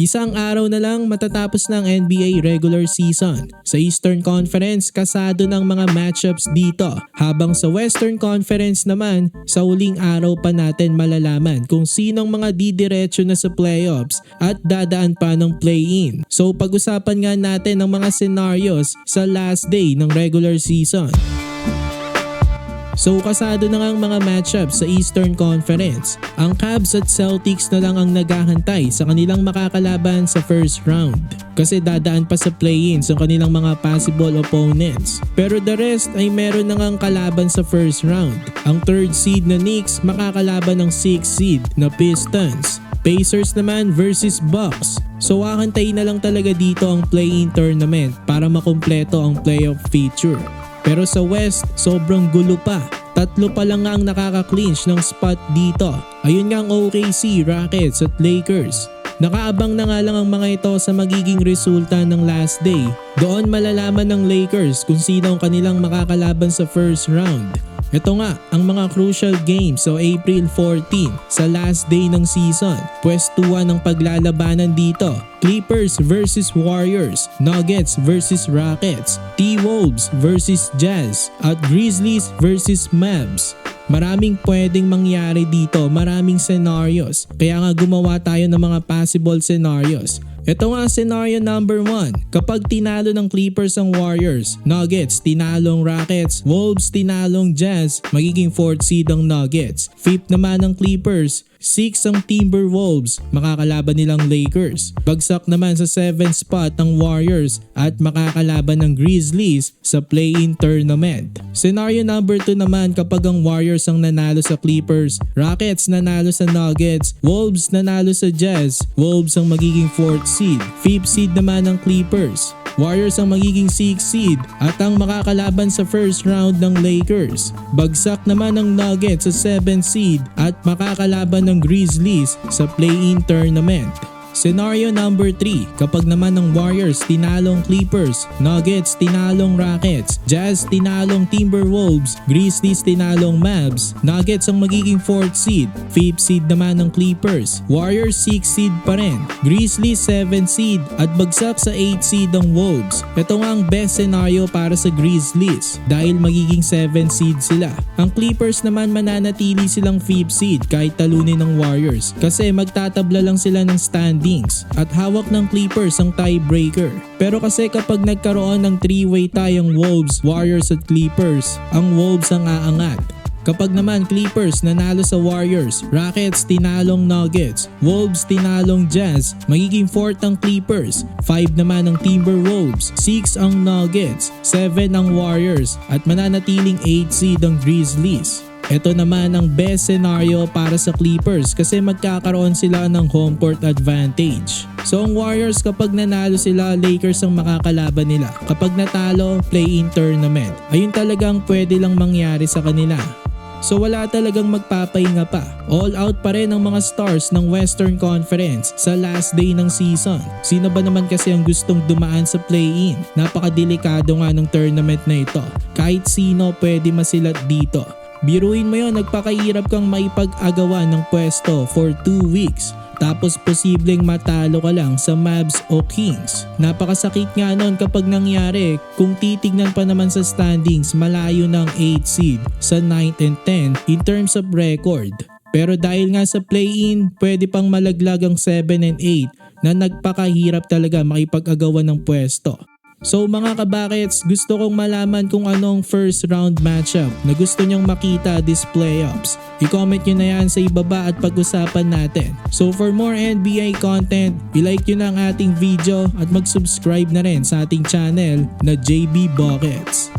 Isang araw na lang matatapos ng NBA regular season. Sa Eastern Conference, kasado ng mga matchups dito. Habang sa Western Conference naman, sa huling araw pa natin malalaman kung sinong mga didiretso na sa playoffs at dadaan pa ng play-in. So pag-usapan nga natin ang mga scenarios sa last day ng regular season. So kasado na nga ang mga matchups sa Eastern Conference. Ang Cavs at Celtics na lang ang naghahantay sa kanilang makakalaban sa first round. Kasi dadaan pa sa play-in sa kanilang mga possible opponents. Pero the rest ay meron na ngang kalaban sa first round. Ang third seed na Knicks makakalaban ng 6th seed na Pistons. Pacers naman versus Bucks. So hahantayin na lang talaga dito ang play-in tournament para makumpleto ang playoff feature. Pero sa West, sobrang gulo pa. Tatlo pa lang nga ang nakaka-clinch ng spot dito. Ayun nga ang OKC, Rockets at Lakers. Nakaabang na nga lang ang mga ito sa magiging resulta ng last day. Doon malalaman ng Lakers kung sino ang kanilang makakalaban sa first round. Ito nga ang mga crucial games sa April 14 sa last day ng season. Pwestuhan ng paglalabanan dito. Clippers versus Warriors, Nuggets versus Rockets, T-Wolves versus Jazz, at Grizzlies versus Mavs. Maraming pwedeng mangyari dito, maraming scenarios. Kaya nga gumawa tayo ng mga possible scenarios. Ito nga scenario number 1. Kapag tinalo ng Clippers ang Warriors, Nuggets tinalong Rockets, Wolves tinalong Jazz, magiging 4th seed ang Nuggets. 5th naman ang Clippers, 6 ang Timberwolves, makakalaban nilang Lakers. Bagsak naman sa 7th spot ang Warriors at makakalaban ng Grizzlies sa play-in tournament. Scenario number 2 naman kapag ang Warriors ang nanalo sa Clippers, Rockets nanalo sa Nuggets, Wolves nanalo sa Jazz, Wolves ang magiging 4th seed, 5th seed naman ang Clippers. Warriors ang magiging 6th seed at ang makakalaban sa first round ng Lakers. Bagsak naman ng Nuggets sa 7th seed at makakalaban ng Grizzlies sa play-in tournament. Scenario number 3. Kapag naman ng Warriors tinalong Clippers, Nuggets tinalong Rockets, Jazz tinalong Timberwolves, Grizzlies tinalong Mavs, Nuggets ang magiging 4th seed, 5th seed naman ng Clippers, Warriors 6th seed pa rin, Grizzlies 7th seed at bagsak sa 8th seed ang Wolves. Ito nga ang best scenario para sa Grizzlies dahil magiging 7th seed sila. Ang Clippers naman mananatili silang 5th seed kahit talunin ng Warriors kasi magtatabla lang sila ng standings at hawak ng Clippers ang tiebreaker. Pero kasi kapag nagkaroon ng 3-way tie ang Wolves, Warriors at Clippers, ang Wolves ang aangat. Kapag naman Clippers nanalo sa Warriors, Rockets tinalong Nuggets, Wolves tinalong Jazz, magiging 4th ang Clippers, 5 naman ang Timberwolves, 6 ang Nuggets, 7 ang Warriors at mananatiling 8th seed ang Grizzlies. Ito naman ang best scenario para sa Clippers kasi magkakaroon sila ng home court advantage. So ang Warriors kapag nanalo sila, Lakers ang makakalaban nila. Kapag natalo, play-in tournament. Ayun talagang pwede lang mangyari sa kanila. So wala talagang magpapahinga pa. All out pa rin ang mga stars ng Western Conference sa last day ng season. Sino ba naman kasi ang gustong dumaan sa play-in? Napakadelikado nga ng tournament na ito. Kahit sino pwede masilat dito. Biruin mo yun, nagpakahirap kang maipag-agawa ng pwesto for 2 weeks. Tapos posibleng matalo ka lang sa Mavs o Kings. Napakasakit nga nun kapag nangyari. Kung titignan pa naman sa standings, malayo ng 8th seed sa 9th and 10th in terms of record. Pero dahil nga sa play-in, pwede pang malaglag ang 7 and 8 na nagpakahirap talaga makipag-agawan ng pwesto. So mga kabakets, gusto kong malaman kung anong first round matchup na gusto nyong makita this playoffs. I-comment nyo na yan sa ibaba at pag-usapan natin. So for more NBA content, i-like nyo na ang ating video at mag-subscribe na rin sa ating channel na JB Buckets.